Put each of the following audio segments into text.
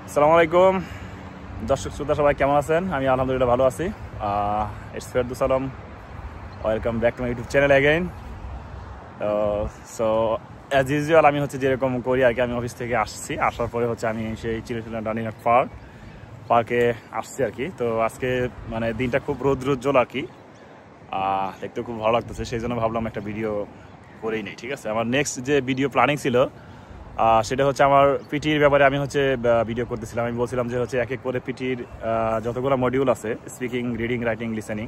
আসসালামু আলাইকুম দর্শক শ্রোতা সবাই কেমন আছেন? আমি আলহামদুলিল্লাহ ভালো আছি। It's Ferdous Alam, welcome back to my YouTube channel again. So as usual আমি হচ্ছে যেরকম করি আর কি, আমি অফিস থেকে আসার পরে হচ্ছে আমি সেই চিরচিলা ডানিনাট পার্কে আসছি আর কি। তো আজকে মানে দিনটা খুব রৌদ্রোজ্জ্বল আর কি, দেখতে খুব ভালো লাগতেছে, সেই জন্য ভাবলাম একটা ভিডিও করেই নেই। ঠিক আছে, আমার নেক্সট যে ভিডিও প্ল্যানিং ছিল সেটা হচ্ছে আমার পিটির ব্যাপারে আমি হচ্ছে ভিডিও করতেছিলাম। আমি বলছিলাম যে হচ্ছে এক এক করে পিটির যতগুলো মডিউল আছে, স্পিকিং, রিডিং, রাইটিং, লিসেনিং,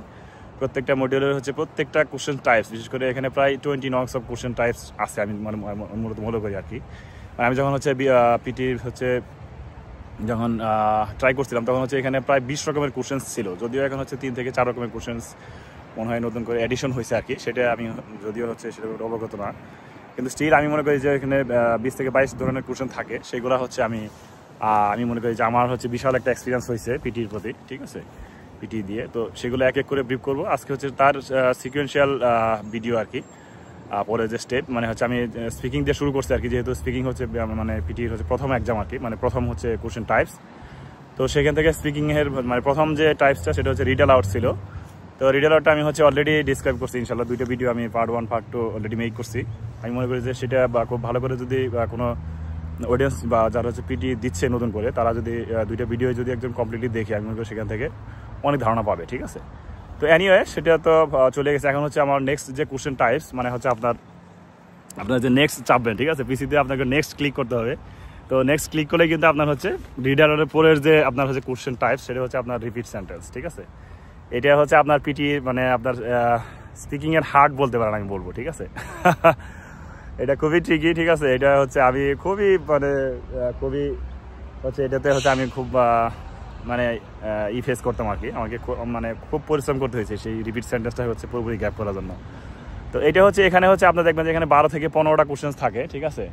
প্রত্যেকটা মডিউলের হচ্ছে প্রত্যেকটা কোশ্চেন টাইপস, বিশেষ করে এখানে প্রায় 20 নংস অফ কোশ্চেন টাইপস আছে। আমি মানে মূলত মনে করি আর কি, আমি যখন হচ্ছে পিটির হচ্ছে যখন ট্রাই করছিলাম তখন হচ্ছে এখানে প্রায় 20 রকমের কোশ্চেন্স ছিল, যদিও এখন হচ্ছে 3 থেকে 4 রকমের কোশ্চেন্স মনে হয় নতুন করে এডিশন হয়েছে আর কি। সেটা আমি যদিও হচ্ছে সেটা অবগত না, কিন্তু স্টিল আমি মনে করি যে এখানে 20 থেকে 22 ধরনের কোশ্চেন থাকে। সেগুলো হচ্ছে আমি মনে করি যে আমার হচ্ছে বিশাল একটা এক্সপিরিয়েন্স হয়েছে পিটির প্রতি। ঠিক আছে, পিটি দিয়ে তো সেগুলো এক এক করে ব্রিফ করবো আজকে। হচ্ছে তার সিকুয়েন্সিয়াল ভিডিও আর কি। পরে যে স্টেপ মানে হচ্ছে আমি স্পিকিং দিয়ে শুরু করছি আর কি, যেহেতু স্পিকিং হচ্ছে মানে পিটির হচ্ছে প্রথম এক্সাম আর কি, মানে প্রথম হচ্ছে কোশ্চেন টাইপস। তো সেখান থেকে স্পিকিংয়ের মানে প্রথম যে টাইপসটা সেটা হচ্ছে রিড অ্যালাউড ছিল। তো রিড অ্যালাউডটা আমি হচ্ছে অলরেডি ডিসক্রাইব করছি ইনশাল্লাহ, 2টা ভিডিও আমি পার্ট 1 পার্ট 2 অলরেডি মেক করছি। আমি মনে করি যে সেটা বা খুব ভালো করে যদি কোনো অডিয়েন্স বা যারা হচ্ছে পিটি দিচ্ছে নতুন করে, তারা যদি 2টা ভিডিও যদি একদম কমপ্লিটলি দেখে, আমি মনে করি সেখান থেকে অনেক ধারণা পাবে। ঠিক আছে, তো এনিওয়ে সেটা তো চলে গেছে। এখন হচ্ছে আমার নেক্সট যে কোশ্চেন টাইপস মানে হচ্ছে আপনার যে নেক্সট চাপবেন, ঠিক আছে, পিসিতে আপনাকে নেক্সট ক্লিক করতে হবে। তো নেক্সট ক্লিক করলে কিন্তু আপনার হচ্ছে রিডারের পরের যে আপনার হচ্ছে কোশ্চেন টাইপস সেটা হচ্ছে আপনার রিপিট সেন্টেন্স। ঠিক আছে, এটা হচ্ছে আপনার পিটি মানে আপনার স্পিকিংয়ের হার্ট বলতে পারেন, আমি বলবো। ঠিক আছে এটা খুবই ট্রিকি। ঠিক আছে, এটা হচ্ছে আমি খুবই হচ্ছে এটাতে হচ্ছে আমি খুব মানে ফেস করতাম আর কি। আমাকে মানে খুব পরিশ্রম করতে হয়েছে সেই রিপিট সেন্টেন্সটা হচ্ছে পুরোপুরি গ্যাপ করার জন্য। তো এটা হচ্ছে এখানে হচ্ছে আপনার দেখবেন যে এখানে 12 থেকে 15টা কোশ্চেন থাকে। ঠিক আছে,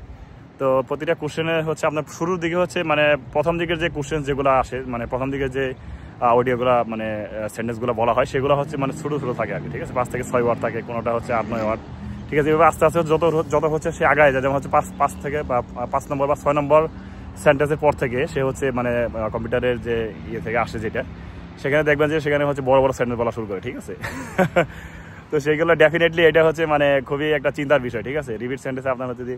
তো প্রতিটা কোশ্চেনের হচ্ছে আপনার শুরুর দিকে হচ্ছে মানে প্রথম দিকের যে কোশ্চেন যেগুলো আসে, মানে প্রথম দিকে যে অডিওগুলো মানে সেন্টেন্সগুলো বলা হয় সেগুলো হচ্ছে মানে ছোটো থাকে আর কি। ঠিক আছে, 5 থেকে 6 ওয়ার্ড থাকে, কোনোটা হচ্ছে 8-9 ওয়ার্ড। ঠিক আছে, এভাবে আস্তে আস্তে যত হচ্ছে সে আগায় যায়, যেমন হচ্ছে 5 থেকে বা 5 নম্বর বা 6 নম্বর সেন্টেন্সের পর থেকে সে হচ্ছে মানে কম্পিউটারের যে ইয়ে থেকে আসে যেটা, সেখানে দেখবেন যে সেখানে হচ্ছে বড় সেন্টেন্স বলা শুরু করে। ঠিক আছে তো সেইগুলো ডেফিনেটলি এটা হচ্ছে মানে খুবই একটা চিন্তার বিষয়। ঠিক আছে, রিপিট সেন্টেন্সে আপনার যদি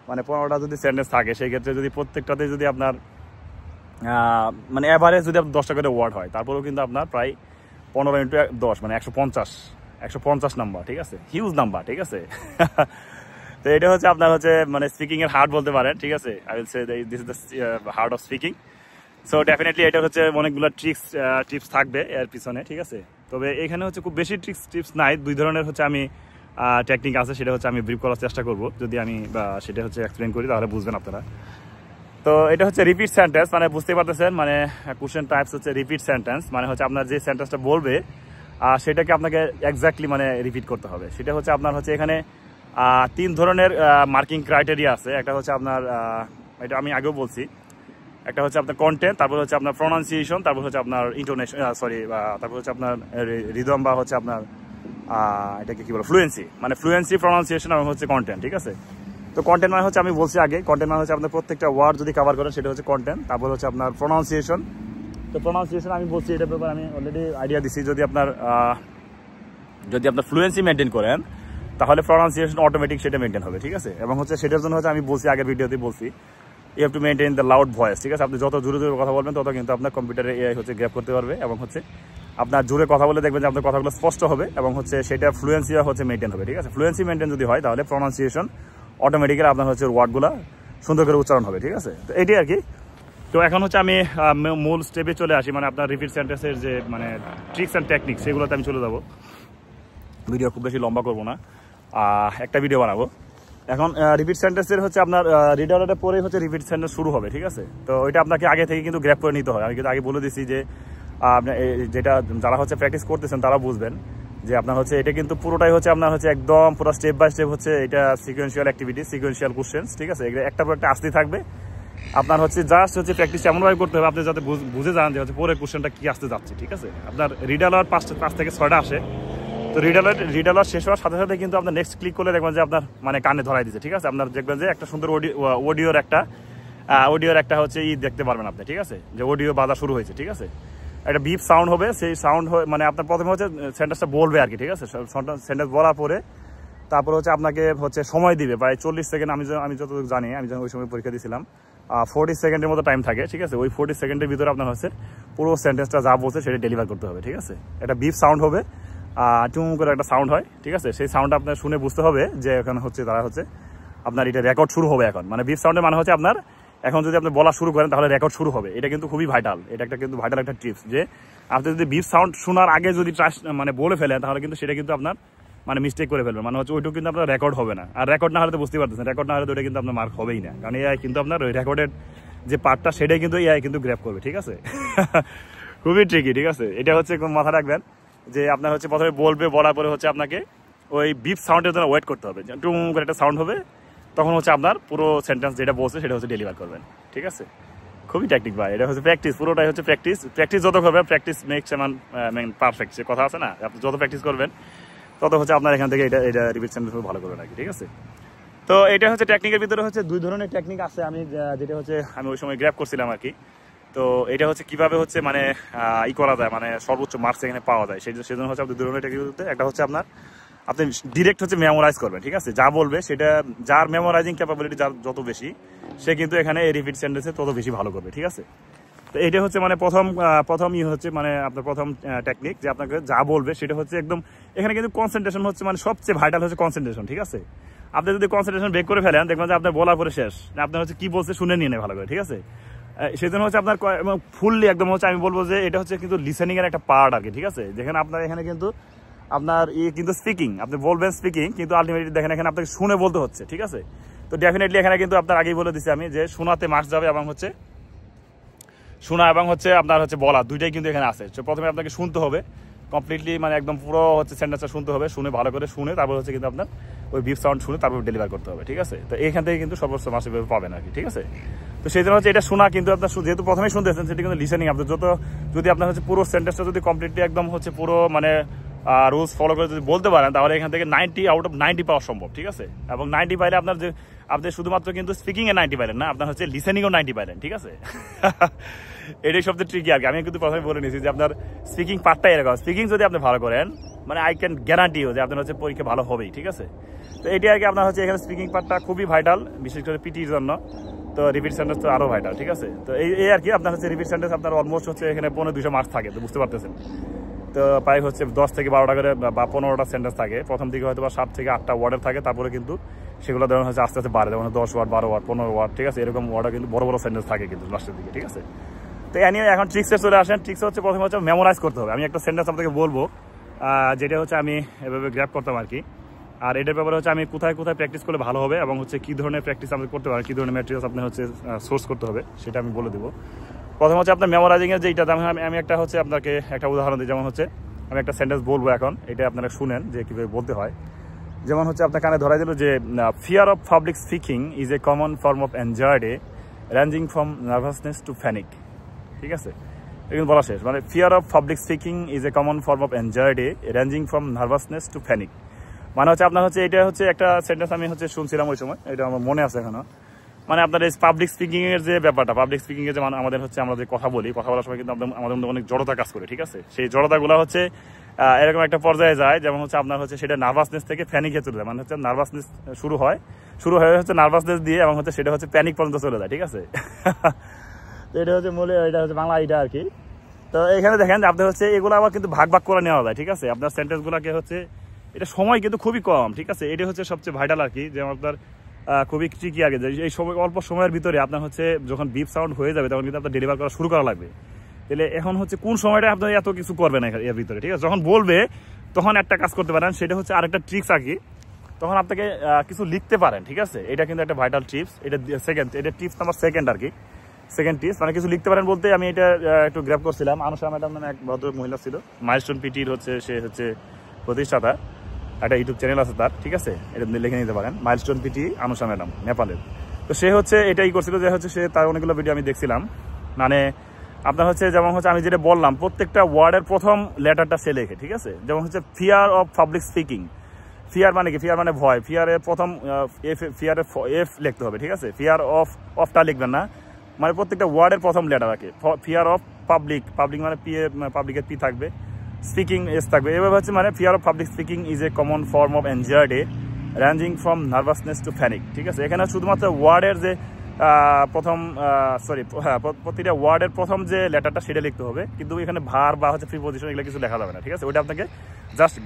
মানে 15টা যদি সেন্টেন্স থাকে, সেই ক্ষেত্রে যদি প্রত্যেকটাতে যদি আপনার মানে অ্যাভারেজ যদি আপনার 10টা করে ওয়ার্ড হয়, তারপরেও কিন্তু আপনার প্রায় 15 ইন্টু 10 মানে 150 নাম্বার। ঠিক আছে, হিউজ নাম্বার। ঠিক আছে তো এটা হচ্ছে আপনার হচ্ছে মানে স্পিকিংয়ের হার্ট বলতে পারেন। ঠিক আছে, I will say this is the heart of speaking. So definitely এটা হচ্ছে অনেকগুলো টিপস থাকবে এর পিছনে। ঠিক আছে, তবে এখানে হচ্ছে খুব বেশি টিপস নাই, 2 ধরনের হচ্ছে আমি টেকনিক আছে, সেটা হচ্ছে আমি ব্রিফ করার চেষ্টা করব। যদি আমি সেটা হচ্ছে এক্সপ্লেন করি তাহলে বুঝবেন আপনারা। তো এটা হচ্ছে রিপিট সেন্টেন্স, মানে বুঝতে পারতেছেন, মানে কোশ্চেন টাইপস হচ্ছে রিপিট সেন্টেন্স, মানে হচ্ছে আপনার যে সেন্টেন্সটা বলবে সেটাকে আপনাকে এক্স্যাক্টলি মানে রিপিট করতে হবে। সেটা হচ্ছে আপনার হচ্ছে এখানে 3 ধরনের মার্কিং ক্রাইটেরিয়া আছে। একটা হচ্ছে আপনার এটা আমি আগেও বলছি, একটা হচ্ছে আপনার কন্টেন্ট, তারপর হচ্ছে আপনার প্রনাউন্সিয়েশন, তারপর হচ্ছে আপনার ইন্টোনেশন, তারপর হচ্ছে আপনার রিদম বা হচ্ছে আপনার এটাকে কি বলে ফ্লুয়েন্সি, মানে ফ্লুয়েন্সি, প্রনাউন্সিয়েশন এবং হচ্ছে কন্টেন্ট। ঠিক আছে, তো কন্টেন্ট মানে হচ্ছে আমি বলছি আগে, কন্টেন্ট মানে হচ্ছে আপনার প্রত্যেকটা ওয়ার্ড যদি কভার করেন সেটা হচ্ছে কন্টেন্ট। তারপর হচ্ছে আপনার প্রনাউন্সিয়েশন। তো প্রনাউন্সিয়েশন আমি বলছি এটার ব্যাপারে আমি অলরেডি আইডিয়া দিচ্ছি, যদি আপনার ফ্লুয়েন্সি মেনটেন করেন তাহলে প্রনাউন্সিয়েশন অটোমেটিক সেটা মেনটেন হবে। ঠিক আছে, এবং হচ্ছে সেটার জন্য হচ্ছে আমি বলছি আগের ভিডিওতে বলছি, you have to maintain the loud voice. ঠিক আছে, আপনি যত জোরে কথা বলবেন তত কিন্তু আপনার কম্পিউটারে এআই হচ্ছে গ্র্যাব করতে পারবে, এবং হচ্ছে আপনার জোরে কথা বলে দেখবেন যে আপনার কথাগুলো স্পষ্ট হবে, এবং হচ্ছে সেটা ফ্লুয়েন্সিও হচ্ছে মেনটেন হবে। ঠিক আছে, ফ্লুয়েন্সি মেনটেন যদি হয় তাহলে প্রনাউন্সিয়েশন অটোমেটিক্যালি আপনার হচ্ছে ওয়ার্ডগুলো সুন্দর করে উচ্চারণ হবে। ঠিক আছে, তো এটাই আর কি। তো এখন হচ্ছে আমি মূল স্টেপে চলে আসি, মানে আপনার রিপিট সেন্টেন্সের যে মানে ট্রিক্স অ্যান্ড টেকনিক, সেগুলোতে আমি চলে যাবো। ভিডিও খুব বেশি লম্বা করবো না, একটা ভিডিও বানাবো। এখন রিপিট সেন্টেন্সের হচ্ছে আপনার রিড অ্যালাউডের পরেই হচ্ছে রিপিট সেন্টেন্স শুরু হবে। ঠিক আছে, তো ওইটা আপনাকে আগে থেকে কিন্তু গ্র্যাব করে নিতে হয়। আমি কিন্তু আগে বলে দিচ্ছি যে যেটা যারা হচ্ছে প্র্যাকটিস করতেছেন তারা বুঝবেন যে আপনার হচ্ছে এটা কিন্তু পুরোটাই হচ্ছে আপনার হচ্ছে একদম পুরো স্টেপ বাই স্টেপ হচ্ছে এটা সিকোয়েন্সিয়াল অ্যাক্টিভিটি, সিকোয়েন্সিয়াল কোশ্চেন্স। ঠিক আছে, এগুলো একটা পর একটা আসতেই থাকবে। আপনার হচ্ছে জাস্ট হচ্ছে প্র্যাকটিস এমনভাবে করতে হবে আপনি যাতে বুঝে যান যে হচ্ছে পরের কোশ্চেনটা কি আসতে যাচ্ছে। ঠিক আছে, আপনার রিড অ্যালাউড 5 থেকে 6টা আসে। তো রিড অ্যালাউড শেষ হওয়ার সাথে সাথে কিন্তু আপনার নেক্সট ক্লিক করলে দেখবেন যে আপনার মানে কানে ধরাই দিচ্ছে। ঠিক আছে, আপনার দেখবেন যে একটা সুন্দর অডিওর একটা অডিওর একটা হচ্ছে দেখতে পারবেন আপনি, ঠিক আছে, যে অডিও বাজা শুরু হয়েছে, ঠিক আছে। একটা বিপ সাউন্ড হবে, সেই সাউন্ড মানে আপনার প্রথমে হচ্ছে সেন্টেন্সটা বলবে আর কি, ঠিক আছে। সেন্টেন্স বলার পরে তারপরে হচ্ছে আপনাকে হচ্ছে সময় দিবে প্রায় 40 সেকেন্ড, আমি যতটুকু জানি, আমি যখন ওই সময় পরীক্ষা দিয়েছিলাম 40 সেকেন্ডের মতো টাইম থাকে, ঠিক আছে। ওই 40 সেকেন্ডের ভিতরে আপনার হচ্ছে পুরো সেন্টেন্সটা যা বলছে সেটা ডেলিভার করতে হবে, ঠিক আছে। একটা বিপ সাউন্ড হবে, টুং করে একটা সাউন্ড হয়, ঠিক আছে। সেই সাউন্ডটা আপনার শুনে বুঝতে হবে যে এখন হচ্ছে তারা হচ্ছে আপনার এটা রেকর্ড শুরু হবে এখন। মানে বিপ সাউন্ডের মানে হচ্ছে আপনার এখন যদি আপনি বলা শুরু করেন তাহলে রেকর্ড শুরু হবে। এটা কিন্তু খুবই ভাইটাল, এটা একটা কিন্তু ভাইটাল একটা টিপস, যে আপনি যদি বিপ সাউন্ড শোনার আগে যদি মানে বলে ফেলেন তাহলে কিন্তু সেটা কিন্তু আপনার মানে মিস্টেক করে ফেলবেন, মানে হচ্ছে ওইটুকু কিন্তু আপনার রেকর্ড হবে না। আর রেকর্ড না হলে তো বুঝতে পারতেছেন, রেকর্ড না হলে তো ওটা কিন্তু আপনার মার্ক হবেই না, কারণ এআই কিন্তু আপনার ওই রেকর্ডের যে পার্টটা সেটাই কিন্তু এআই কিন্তু গ্র্যাব করবে, ঠিক আছে। খুবই ট্রিকি, ঠিক আছে। এটা হচ্ছে মাথা রাখবেন যে আপনার হচ্ছে প্রথমে বলবে, বলার পরে হচ্ছে আপনাকে ওই বিপ সাউন্ডের জন্য ওয়েট করতে হবে, টুং করে একটা সাউন্ড হবে, তখন হচ্ছে আপনার পুরো সেন্টেন্স যেটা বলছে সেটা হচ্ছে ডেলিভার করবেন, ঠিক আছে। খুবই টেকনিক ভাই, এটা হচ্ছে প্র্যাকটিস, পুরোটাই হচ্ছে প্র্যাকটিস। প্র্যাকটিস যত করবেন, প্র্যাকটিস মেক্স ম্যান পারফেক্ট, সে কথা আছে না, আপনি যত প্র্যাকটিস করবেন তত হচ্ছে আপনার এখান থেকে এটা রিপিট সেন্টেন্স ভালো করবেন আর কি, ঠিক আছে। তো এটা হচ্ছে টেকনিকের ভিতরে হচ্ছে 2 ধরনের টেকনিক আছে, আমি যেটা হচ্ছে আমি ওই সময় গ্র্যাব করছিলাম আর কি। তো এটা হচ্ছে কিভাবে হচ্ছে মানে করা যায়, মানে সর্বোচ্চ মার্কস এখানে পাওয়া যায়, সেজন্য হচ্ছে আপনার 2 ধরনের টেকনিক। একটা হচ্ছে আপনি ডিরেক্ট হচ্ছে মেমোরাইজ করবেন, ঠিক আছে। যা বলবে সেটা, যার মেমোরাইজিং ক্যাপাবিলিটি যার যত বেশি, সে কিন্তু এখানে এই রিপিট সেন্টেন্সে তত বেশি ভালো করবে, ঠিক আছে। তো এটা হচ্ছে মানে প্রথম হচ্ছে মানে আপনার প্রথম টেকনিক, যে আপনাকে যা বলবে সেটা হচ্ছে একদম, এখানে কিন্তু কনসেন্ট্রেশন হচ্ছে মানে সবচেয়ে ভাইটাল হচ্ছে কনসেন্ট্রেশন, ঠিক আছে। আপনি যদি কনসেন্ট্রেশন ব্রেক করে ফেলেন, দেখবেন যে আপনার বলার পরে শেষ, আপনার হচ্ছে কি বলছে শুনে নিয়ে নেয় ভালো করে, ঠিক আছে। সেই জন্য হচ্ছে আপনার ফুললি একদম হচ্ছে আমি বলবো যে এটা হচ্ছে কিন্তু লিসেনিং এর একটা পার্ট আর কি, ঠিক আছে। যেখানে আপনার এখানে কিন্তু আপনার কিন্তু স্পিকিং, আপনি বলবেন স্পিকিং, কিন্তু আলটিমেটলি দেখেন এখানে আপনাকে শুনে বলতে হচ্ছে, ঠিক আছে। তো ডেফিনেটলি এখানে কিন্তু আপনার আগেই বলে দিচ্ছি আমি যে শোনাতে মার্কস যাবে, এবং হচ্ছে শোনা এবং হচ্ছে আপনার হচ্ছে বলা, দুইটাই কিন্তু এখানে আছে। প্রথমে আপনাকে শুনতে হবে কমপ্লিটলি, মানে একদম পুরো হচ্ছে সেন্টেন্সটা শুনতে হবে, শুনে ভালো করে শুনে তারপর হচ্ছে কিন্তু আপনার ওই বিপ সাউন্ড শুনে তারপর ডেলিভার করতে হবে, ঠিক আছে। তো এখান থেকে কিন্তু সর্বোচ্চ মার্কস পাবেন আর কি, ঠিক আছে। তো সেই জন্য হচ্ছে এটা শোনা কিন্তু আপনার যেহেতু প্রথমেই শুনতেছেন, সেটা কিন্তু লিসেনিং। আপনার যদি আপনার হচ্ছে পুরো সেন্টেন্সটা যদি কমপ্লিটলি একদম হচ্ছে পুরো মানে রুলস ফলো করে যদি বলতে পারেন, তাহলে এখান থেকে 90 আউট অফ 90 পাওয়া সম্ভব, ঠিক আছে। এবং 90 পাইলে আপনার যে আপনি শুধুমাত্র কিন্তু স্পিকিং এ 90 পাইলেন না, আপনার হচ্ছে লিসেনিংও 90 পাইলেন, ঠিক আছে। এটাই সবচেয়ে ট্রিকি আর কি। আমি কিন্তু প্রথমে বলে নিয়েছি যে আপনার স্পিকিং পার্টটাই এরকম, স্পিকিং যদি আপনি ভালো করেন, মানে আই ক্যান গ্যারান্টি যে আপনার হচ্ছে পরীক্ষা ভালো হবেই, ঠিক আছে। তো এটাই আর কি, আপনার হচ্ছে এখানে স্পিকিং পার্টটা খুবই ভাইটাল, বিশেষ করে পিটির জন্য। তো রিপিট সেন্টেন্স তো আরো ভাইটাল, ঠিক আছে। তো এই আর কি আপনার হচ্ছে রিপিট সেন্টেন্স আপনার অলমোস্ট হচ্ছে এখানে 200 মার্কস থাকে, তো বুঝতে পারতেছেন। তো প্রায় হচ্ছে 10 থেকে 12টা করে বা 15টা সেন্টেন্স থাকে। প্রথম দিকে হয়তো বা 7 থেকে 8টা ওয়ার্ডের থাকে, তারপরে কিন্তু সেগুলো ধরুন হচ্ছে আস্তে আস্তে বাড়ে, যেমন 10 ওয়ার্ড, 12 ওয়ার্ড, 15 ওয়ার্ড, ঠিক আছে। এরকম ওয়ার্ডও কিন্তু বড় বড় সেন্টেন্স থাকে কিন্তু লাস্টের দিকে, ঠিক আছে। তো এ নিয়ে এখন ট্রিক্সে চলে আসেন। ট্রিক্স হচ্ছে প্রথমে হচ্ছে মেমোরাইজ করতে হবে। আমি একটা সেন্টেন্স আপনাকে বলবো, যেটা হচ্ছে আমি এভাবে গ্র্যাব করতাম আর কি। আর এটার ব্যাপারে হচ্ছে আমি কোথায় কোথায় প্র্যাকটিস করলে ভালো হবে, এবং হচ্ছে কী ধরনের প্র্যাকটিস আপনি করতে পারেন, কী ধরনের ম্যাটেরিয়ালস আপনি হচ্ছে সোর্স করতে হবে, সেটা আমি বলে দেবো। প্রথম হচ্ছে আপনার মেমোরাইজিংয়ের যেটা, আমি একটা হচ্ছে আপনাকে একটা উদাহরণ দিই। যেমন হচ্ছে আমি একটা সেন্টেন্স বলবো এখন, এটা আপনারা শুনেন যে কীভাবে বলতে হয়। যেমন হচ্ছে আপনার কানে ধরাই দিল যে fear of public speaking is a common form of anxiety ranging from nervousness to panic, ঠিক আছে। এখানে বলা শেষ, মানে fear of public speaking is a common form of anxiety ranging from nervousness to panic. মানে হচ্ছে আপনার হচ্ছে এটা হচ্ছে একটা সেন্টেন্স আমি হচ্ছে শুনছিলাম ওই সময়, এটা আমার মনে আছে এখনো। মানে আপনার এই পাবলিক স্পিকিং এর যে ব্যাপারটা, পাবলিক স্পিকিং এর যে আমাদের হচ্ছে আমরা যে কথা বলার সময় কিন্তু আমাদের মধ্যে অনেক জড়তা কাজ করে, ঠিক আছে। সেই জড়তাগুলো হচ্ছে এরকম একটা পর্যায়ে যায়, যেমন হচ্ছে আপনার হচ্ছে সেটা নার্ভাসনেস থেকে প্যানিকে চলে যায়। মানে হচ্ছে নার্ভাসনেস শুরু হয়ে হচ্ছে নার্ভাসনেস দিয়ে, এবং হচ্ছে সেটা হচ্ছে প্যানিক পর্যন্ত চলে যায়, ঠিক আছে। তো এটা হচ্ছে এটা হচ্ছে বাংলা এটা আর কি। তো এখানে দেখেন আপনি হচ্ছে এগুলো আবার কিন্তু ভাগ করে নেওয়া যায়, ঠিক আছে। আপনার সেন্টেন্সগুলোকে হচ্ছে এটা সময় কিন্তু খুবই কম, ঠিক আছে। এটা হচ্ছে সবচেয়ে ভাইটাল আর কি, যেমন আপনার খুবই ট্রিকি আগে, এই সময় অল্প সময়ের ভিতরে আপনার হচ্ছে যখন বিপ সাউন্ড হয়ে যাবে তখন কিন্তু আপনার ডেলিভার করা শুরু করা লাগবে। তাহলে এখন হচ্ছে কোন সময়টা আপনার এত কিছু করবেন এর ভিতরে, ঠিক আছে। যখন বলবে তখন একটা কাজ করতে পারেন, সেটা হচ্ছে আরেকটা ট্রিক্স আর কি, তখন আপনাকে কিছু লিখতে পারেন, ঠিক আছে। এটা কিন্তু একটা ভাইটাল টিপস, এটা টিপস নাম্বার 2 আর কি, সেকেন্ড টিপস। মানে কিছু লিখতে পারেন বলতে আমি এটা একটু গ্র্যাব করছিলাম। আনুষা ম্যাডাম নামে এক ভদ্র মহিলা ছিল, মাইলস্টোন পিটির হচ্ছে সে হচ্ছে প্রতিষ্ঠাতা, একটা ইউটিউব চ্যানেল আছে তার, ঠিক আছে। এটা লিখে নিতে পারেন, মাইলস্টোন পিটি আনুষা ম্যাডাম, নেপালের। তো সে হচ্ছে এটাই করছিল যে হচ্ছে সে তার অনেকগুলো ভিডিও আমি দেখছিলাম। মানে আপনার হচ্ছে যেমন হচ্ছে আমি যেটা বললাম, প্রত্যেকটা ওয়ার্ডের প্রথম লেটারটা সে লেখে, ঠিক আছে। যেমন হচ্ছে fear of public speaking, fear মানে কি, ফিয়ার মানে ভয়, ফিয়ারের প্রথম ফিয়ারের এফ লিখতে হবে, ঠিক আছে, ফিয়ার অফটা লিখবেন না, মানে প্রত্যেকটা ওয়ার্ডের প্রথম লেটার রাখে, ফিয়ার অফ পাবলিক, পাবলিক মানে পাবলিকের পি থাকবে, স্পিকিং এস থাকবে, এভাবে হচ্ছে মানে fear of public speaking is a common form of anxiety ranging from nervousness to panic, ঠিক আছে। এখানে শুধুমাত্র ওয়ার্ডের যে প্রথম প্রতিটা ওয়ার্ডের প্রথম যে লেটারটা সেটা লিখতে হবে, কিন্তু এখানে ভার বা হচ্ছে প্রিপোজিশন এগুলো কিছু লেখা যাবে না, ঠিক আছে। ওইটা আপনাকে জাস্ট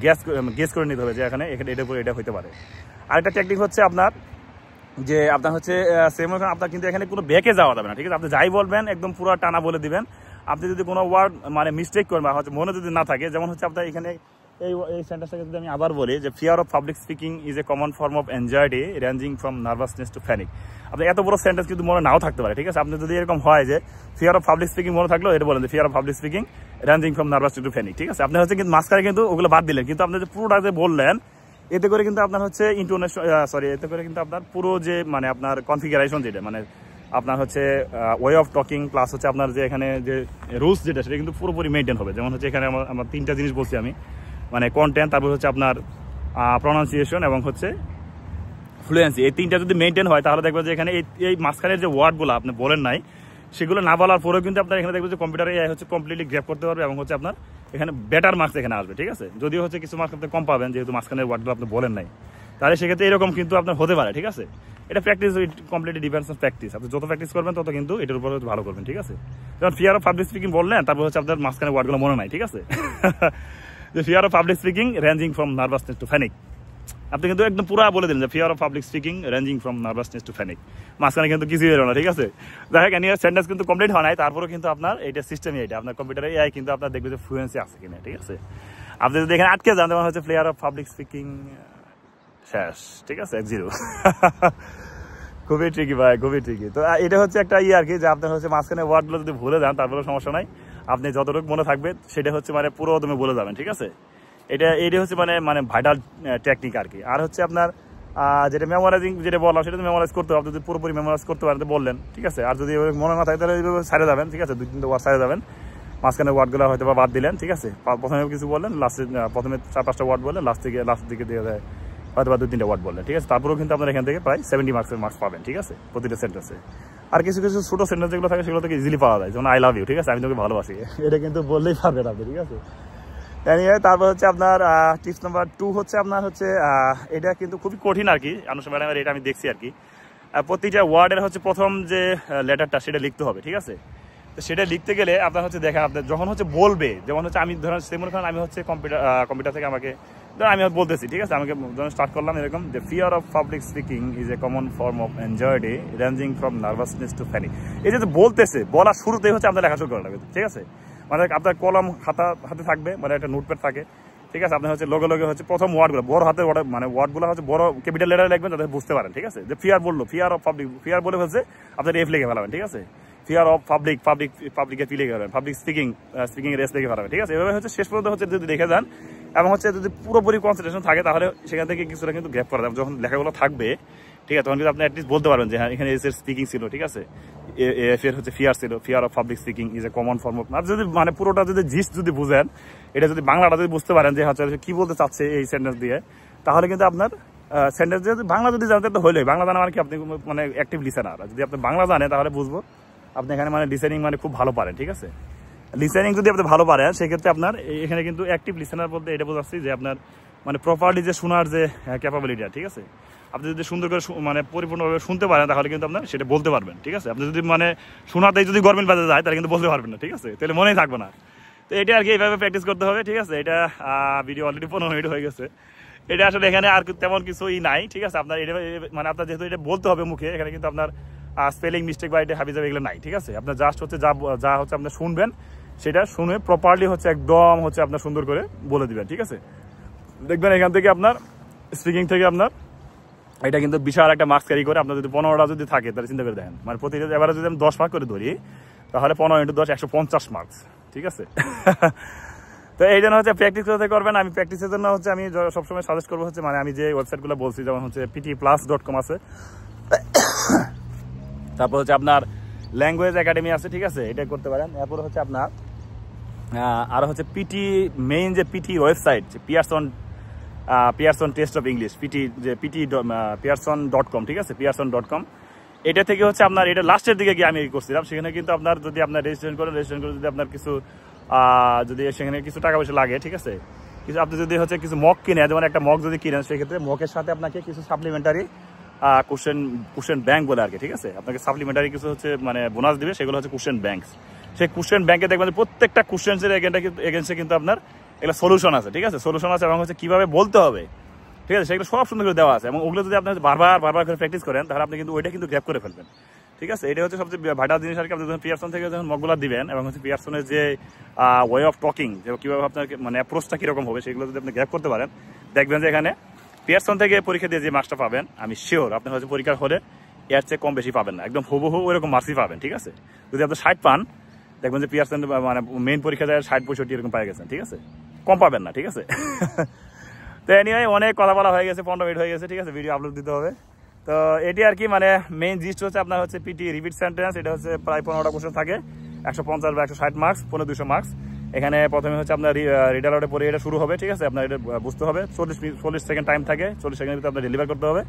গেস করে নিতে হবে যে এখানে এটার উপর এটা হতে পারে। আরেকটা টেকনিক হচ্ছে আপনার যে আপনার হচ্ছে সেম আপনার কিন্তু এখানে কোনো ব্যাকে যাওয়া যাবে না, ঠিক আছে। আপনি যাই বলবেন একদম পুরো টানা বলে দিবেন। আপনি যদি কোনো ওয়ার্ড মানে মিস্টেক করেন বা হচ্ছে মনে যদি না থাকে, যেমন হচ্ছে আপনার এখানে এই সেন্টেন্সটাকে যদি আমি আবার বলি যে fear of public speaking is a common form of anxiety ranging from nervousness to panic. আপনি এত বড় সেন্টেন্স কিন্তু মনে নাও থাকতে পারে, ঠিক আছে। আপনি যদি এরকম হয় যে ফিয়ার অফ পাবলিক স্পিকিং মনে থাকলো, এটা বলেন যে fear of public speaking ranging from nervousness to panic, ঠিক আছে। আপনি হচ্ছে কিন্তু মাঝখানে কিন্তু ওগুলো বাদ দিলেন, কিন্তু আপনি যে পুরোটা যে বললেন এতে করে কিন্তু আপনার হচ্ছে ইন্টোনেশন এতে করে কিন্তু আপনার পুরো যে মানে আপনার কনফিগারেশন যেটা মানে আপনার হচ্ছে ওয়ে অফ টকিং প্লাস হচ্ছে আপনার যে এখানে যে রুলস যেটা সেটা কিন্তু পুরোপুরি মেনটেন হবে। যেমন হচ্ছে এখানে আমার তিনটা জিনিস বলছি আমি, মানে কন্টেন্ট, তারপর হচ্ছে আপনার প্রনাউন্সিয়েশন এবং হচ্ছে ফ্লুয়েন্সি, এই তিনটা যদি মেনটেন হয় তাহলে দেখবেন যে এখানে এই মাঝখানের যে ওয়ার্ডগুলো আপনি বলেন নাই সেগুলো না বলার পরেও কিন্তু আপনার এখানে দেখবেন যে কম্পিউটারে হচ্ছে কমপ্লিটলি গ্র্যাপ করতে পারবে এবং হচ্ছে আপনার এখানে বেটার মার্কস এখানে আসবে, ঠিক আছে। যদিও হচ্ছে কিছু মার্কস আপনি কম পাবেন যেহেতু মাঝখানের ওয়ার্ডগুলো আপনি বলেন নাই, তাহলে সেক্ষেত্রে এরকম কিন্তু আপনার হতে পারে, ঠিক আছে। এটা practice, completely depends on practice. আপনি যত প্র্যাকটিস করবেন তত কিন্তু এটার উপর ভালো করবেন, ঠিক আছে। যেমন ফিয়ার অফ পাবলিক স্পিকিং বললেন, তারপর হচ্ছে আপনার মাঝখানে ওয়ার্ডগুলো মনে নাই, ঠিক আছে। যে fear of public speaking ranging from nervousness to panic, আপনি কিন্তু একদম পুরো বলে দিলেন যে fear of public speaking ranging from nervousness to panic, মাঝখানে কিন্তু কিছুই এলো না, ঠিক আছে। দেখেন এনিওয়ে সেন্টেন্স কিন্তু কমপ্লিট হয় নাই, তারপরেও কিন্তু আপনার এইটা সিস্টেমই, এটা আপনার কম্পিউটারে এআই কিন্তু আপনার দেখবে যে ফ্লুয়েন্সি আছে কিনা, ঠিক আছে। আপনি যদি এখানে আটকে যান যেমন হচ্ছে ফিয়ার অফ পাবলিক স্পিকিং শেষ, ঠিক আছে, 1-0 খুবই ট্রিকি ভাই, খুবই ট্রিকি। তো এটা হচ্ছে একটা আর কি যে আপনার হচ্ছে মাঝখানে ওয়ার্ডগুলো যদি ভুলে যান তারপরে সমস্যা নাই, আপনি যতটুকু মনে থাকবে সেটা হচ্ছে মানে পুরো তুমি বলে যাবেন, ঠিক আছে। এটা হচ্ছে মানে ভাইটাল টেকনিক আর কি। আর হচ্ছে আপনার যেটা মেমোরাইজিং যেটা বললাম সেটা তো মেমোরাইজ করতে হবে, আপনি যদি পুরোপুরি মেমোরাইজ করতে পারেন তো বললেন, ঠিক আছে। আর যদি মনে না থাকে তাহলে সাইডে যাবেন, ঠিক আছে, 2-3টা ওয়ার্ড সাইডে যাবেন, মাঝখানে ওয়ার্ডগুলো হয়তো বা বাদ দিলেন, ঠিক আছে। প্রথমে কিছু বললেন, লাস্টে প্রথমে 4-5টা ওয়ার্ড বললেন, লাস্টের দিকে দিয়ে দেয় হয়তো বা 2-3টা ওয়ার্ড বললেন, ঠিক আছে। তারপরেও কিন্তু আপনার এখান থেকে প্রায় 70 মার্কস পাবেন, ঠিক আছে, প্রতিটা সেন্টেন্সে। আর কিছু ছোটো সেন্টেন্স যেগুলো থাকে সেগুলো থেকে ইজিলি পাওয়া যায়, যেমন আই লাভ ইউ, ঠিক আছে, আমি তোকে ভালোবাসি, এটা কিন্তু বললেই পারবেন আপনি, ঠিক আছে। তারপর হচ্ছে আপনার টিপস নাম্বার 2 হচ্ছে আপনার হচ্ছে এটা কিন্তু খুবই কঠিন আর কি, আনুষ ম্যাডামের এটা আমি দেখছি আর কি। প্রতিটা ওয়ার্ডের হচ্ছে প্রথম যে লেটারটা সেটা লিখতে হবে, ঠিক আছে। তো সেটা লিখতে গেলে আপনার হচ্ছে দেখেন আপনার যখন হচ্ছে বলবে, যেমন হচ্ছে আমি ধরেন সেমন কারণ আমি হচ্ছে কম্পিউটার থেকে আমাকে ধরেন আমি বলতেছি, ঠিক আছে, আমাকে যখন স্টার্ট করলাম এরকম যে fear of public speaking is a common form of anxiety ranging from nervousness to panic. এই যে বলতেছে, বলার শুরুতেই হচ্ছে আপনার লেখা শুরু করা লাগবে, ঠিক আছে। মানে আপনার কলম হাতে থাকবে, মানে একটা নোটপ্যাড থাকে, ঠিক আছে। আপনি হচ্ছে লগে হচ্ছে প্রথম ওয়ার্ডগুলো বড় হাতের মানে ওয়ার্ডগুলো হচ্ছে বড় ক্যাপিটাল লেটারে লিখবেন যাতে বুঝতে পারেন, ঠিক আছে। যে ফিয়ার বললো, ফিয়ার অফ পাবলিক, ফিয়ার বলে ফেলছে আপনার এফ লিখে ফেলাবেন, ঠিক আছে। ফিয়ার অফ পাবলিকের পি লিখে ফেলাবেন, পাবলিক স্পিকিং এর এস লিখে ফেলাবেন, ঠিক আছে। এভাবে হচ্ছে শেষ পর্যন্ত হচ্ছে যদি দেখে যান এবং হচ্ছে যদি পুরোপুরি কনসেন্ট্রেশন থাকে তাহলে সেখান থেকে কিছুটা কিন্তু গ্যাপ করা যাবে। যখন লেখাগুলো থাকবে, ঠিক আছে, তখন কিন্তু আপনি অ্যাটলিস্ট বলতে পারবেন যে হ্যাঁ এখানে এস এর স্পিকিং ছিল, ঠিক আছে, এফ এর হচ্ছে ফিয়ার ছিল, fear of public speaking is a common form of. আর যদি মানে পুরোটা যদি জিস্ট যদি বুঝেন, এটা যদি বাংলাটা যদি বুঝতে পারেন যে হচ্ছে কি বলতে চাচ্ছে এই সেন্টেন্স দিয়ে, তাহলে কিন্তু আপনার সেন্টেন্স যদি বাংলা যদি জানতে তো হইলে, বাংলা জানা মানে কি আপনি মানে অ্যাক্টিভ লিসেনার, যদি আপনি বাংলা জানেন তাহলে বুঝবো আপনি এখানে মানে লিসেনিং মানে খুব ভালো পারেন, ঠিক আছে। লিসেনিং যদি আপনি ভালো পারেন সেক্ষেত্রে আপনার এখানে কিন্তু অ্যাক্টিভ লিসেনার বলতে এটা বোঝাচ্ছি যে আপনার মানে প্রপারলি যে শোনার যে ক্যাপাবিলিটি, ঠিক আছে। আপনি যদি সুন্দর করে মানে পরিপূর্ণভাবে শুনতে পারেন তাহলে কিন্তু আপনার সেটা বলতে পারবেন, ঠিক আছে। আপনি যদি মানে শোনাতেই যদি গরমিল বাজে যায় তাহলে কিন্তু বলতে পারবেন না, ঠিক আছে, তাহলে মনেই থাকবে না। তো এটা আর কি এইভাবে প্র্যাকটিস করতে হবে, ঠিক আছে। এটা ভিডিও অলরেডি 15 মিনিট হয়ে গেছে, এটা আসলে এখানে আর তেমন কিছুই নাই, ঠিক আছে। আপনার এটা মানে আপনার যেহেতু এটা বলতে হবে মুখে, এখানে কিন্তু আপনার স্পেলিং মিস্টেক বা এটা হাবিজাবি এগুলো নাই, ঠিক আছে। আপনার জাস্ট হচ্ছে যা হচ্ছে আপনার শুনবেন সেটা শুনে প্রপারলি হচ্ছে একদম হচ্ছে আপনার সুন্দর করে বলে দিবেন, ঠিক আছে। দেখবেন এখান থেকে আপনার স্পিকিং থেকে আপনার এটা কিন্তু বিশাল একটা মার্কস ক্যারি করে। আপনার যদি 15টা যদি থাকে তাহলে চিন্তা করে দেখেন, মানে প্রতিটা এবারে যদি আমি 10 মার্ক করে ধরি তাহলে 15 × 10 150 মার্কস, ঠিক আছে। তো এই জন্য হচ্ছে প্র্যাকটিস করতে করবেন। আমি প্র্যাকটিসের জন্য হচ্ছে আমি সবসময় সাজেস্ট করবো হচ্ছে মানে আমি যে ওয়েবসাইটগুলো বলছি, যেমন হচ্ছে ptplus.com আছে, তারপর হচ্ছে আপনার ল্যাঙ্গুয়েজ একাডেমি আছে, ঠিক আছে, এটা করতে পারেন। এরপরে হচ্ছে আপনার আর হচ্ছে পিটি মেইন যে PT website Pearson Pearson test of English PT pearson.com, ঠিক আছে, pearson.com। এটা থেকে হচ্ছে আপনার এটা লাস্টের দিকে গিয়ে আমি করছিলাম। সেখানে কিন্তু আপনার যদি আপনার রেজিস্ট্রেশন করে যদি আপনার কিছু যদি সেখানে কিছু টাকা পয়সা লাগে, ঠিক আছে, কিছু আপনি যদি হচ্ছে কিছু মক কিনে, যেমন একটা মক যদি কিনেন, সেক্ষেত্রে মকের সাথে আপনাকে কিছু সাপ্লিমেন্টারি কুশন ব্যাংক বলে আর কি, ঠিক আছে, আপনাকে সাপ্লিমেন্টারি কিছু হচ্ছে মানে বোনাস দিবে, সেগুলো হচ্ছে কুশন ব্যাংকস। সেই কুশন ব্যাংকে দেখবেন প্রত্যেকটা কুশনের এগেন্সে কিন্তু আপনার এগুলো সলিউশন আছে, ঠিক আছে, সলিউশন আছে এবং হচ্ছে কীভাবে বলতে হবে, ঠিক আছে, সেগুলো সব সুন্দর করে দেওয়া আছে। এবং ওগুলো যদি আপনি বারবার করে প্র্যাকটিস করেন, তাহলে আপনি কিন্তু ওইটা কিন্তু গ্র্যাব করে ফেলবেন, ঠিক আছে। এটা হচ্ছে সবচেয়ে ভাইটাল জিনিস আর কি। আপনি যখন পিয়ারসন থেকে যখন মকগুলা দিবেন এবং হচ্ছে পিয়ারসনের যে ওয়ে অফ টকিং, যে কীভাবে আপনার মানে অ্যাপ্রোচটা কীরকম হবে, সেগুলো যদি আপনি গ্র্যাব করতে পারেন, দেখবেন যে এখানে পিয়ারসন থেকে পরীক্ষা দিয়ে যে মার্কসটা পাবেন, আমি শিওর আপনি হচ্ছে পরীক্ষার হলে এর চেয়ে কম বেশি পাবেন না, একদম হুবহু ওইরকম মার্কসই পাবেন, ঠিক আছে। যদি আপনি 60 পান, দেখবেন যে পিয়ারসন মানে মেইন পরীক্ষা যায় 60-65 এরকম পাই গেছেন, ঠিক আছে, কম পাবেন না, ঠিক আছে। তো এনিওয়ে অনেক কথা বলা হয়ে গেছে, 15 মিনিট হয়ে গেছে, ঠিক আছে, ভিডিও আপলোড দিতে হবে। তো এটি আর কি মানে মেইন জিস্ট হচ্ছে আপনার হচ্ছে পিটি রিপিট সেন্টেন্স। এটা হচ্ছে প্রায় 15টা কোশ্চেন থাকে, 150 বা 160 মার্কস, 200 মার্কস। এখানে প্রথমে হচ্ছে আপনার রিড আউটে পরে এটা শুরু হবে, ঠিক আছে, আপনার এটা বুঝতে হবে। 40 সেকেন্ড টাইম থাকে, 40 সেকেন্ডের ভিতরে আপনার ডেলিভার করতে হবে।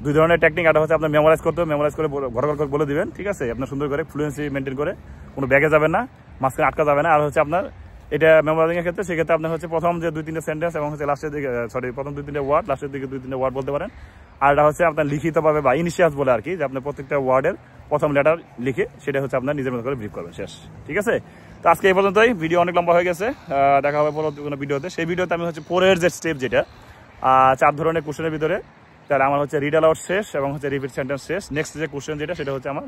2 ধরনের টেকনিক, একটা হচ্ছে আপনার মেমোরাইজ করতে হবে, মেমোরাইজ করে ঘর করে বলে দিবেন, ঠিক আছে, আপনার সুন্দর করে ফ্লুয়েন্সি মেনটেন করে, কোনো ব্যাগে যাবেন না, মাঝখানে আটকা যাবে না। আর হচ্ছে আপনার এটা মেমোরাইজিং এর ক্ষেত্রে, সেক্ষেত্রে আপনার হচ্ছে প্রথম যে 2-3টা সেন্টেন্স এবং হচ্ছে লাস্টের দিকে প্রথম 2-3টা ওয়ার্ড, লাস্টের দিকে 2-3টা ওয়ার্ড বলতে পারেন। আর এটা হচ্ছে আপনার লিখিতভাবে বা ইনিশিয়াস বলে আর কি, যে আপনার প্রত্যেকটা ওয়ার্ডের প্রথম লেটার লিখে সেটা হচ্ছে আপনার নিজের মতো করে ব্রিফ করবেন, শেষ, ঠিক আছে। তো আজকে এই পর্যন্তই, ভিডিও অনেক লম্বা হয়ে গেছে, দেখা হবে পরবর্তী কোনো ভিডিওতে। সেই ভিডিওতে আমি হচ্ছে পরের যে স্টেপ, যেটা 4 ধরনের কোশ্চেনের ভিতরে, তাহলে আমার হচ্ছে রিড আলাউড শেষ এবং হচ্ছে রিপিট সেন্টেন্স শেষ। নেক্সট যে কোশ্চেন যেটা, সেটা হচ্ছে আমার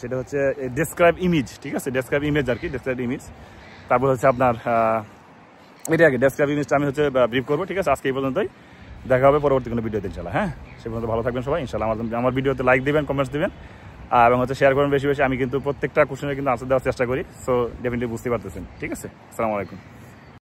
সেটা হচ্ছে ডেসক্রাইব ইমেজ, ঠিক আছে, ডেসক্রাইব ইমেজ আর কি, ডেসক্রাইব ইমেজ। তারপর হচ্ছে আপনার এটা আগে ডেসক্রাইব ইমেজটা আমি হচ্ছে ব্রিফ করবো, ঠিক আছে। আজকে এই পর্যন্তই, দেখা হবে পরবর্তী কোনো ভিডিওতে ইনশাল্লাহ। হ্যাঁ, সে পর্যন্ত ভালো থাকবেন সবাই ইনশাল্লাহ। আমার ভিডিওতে লাইক দিবেন, কমেন্টস দিবেন এবং হচ্ছে শেয়ার করবেন বেশি বেশি। আমি কিন্তু প্রত্যেকটা কোশ্চেনের কিন্তু আনসার দেওয়ার চেষ্টা করি, সো ডেফিনেটলি বুঝতে পারতেছেন, ঠিক আছে। আসসালামু আলাইকুম।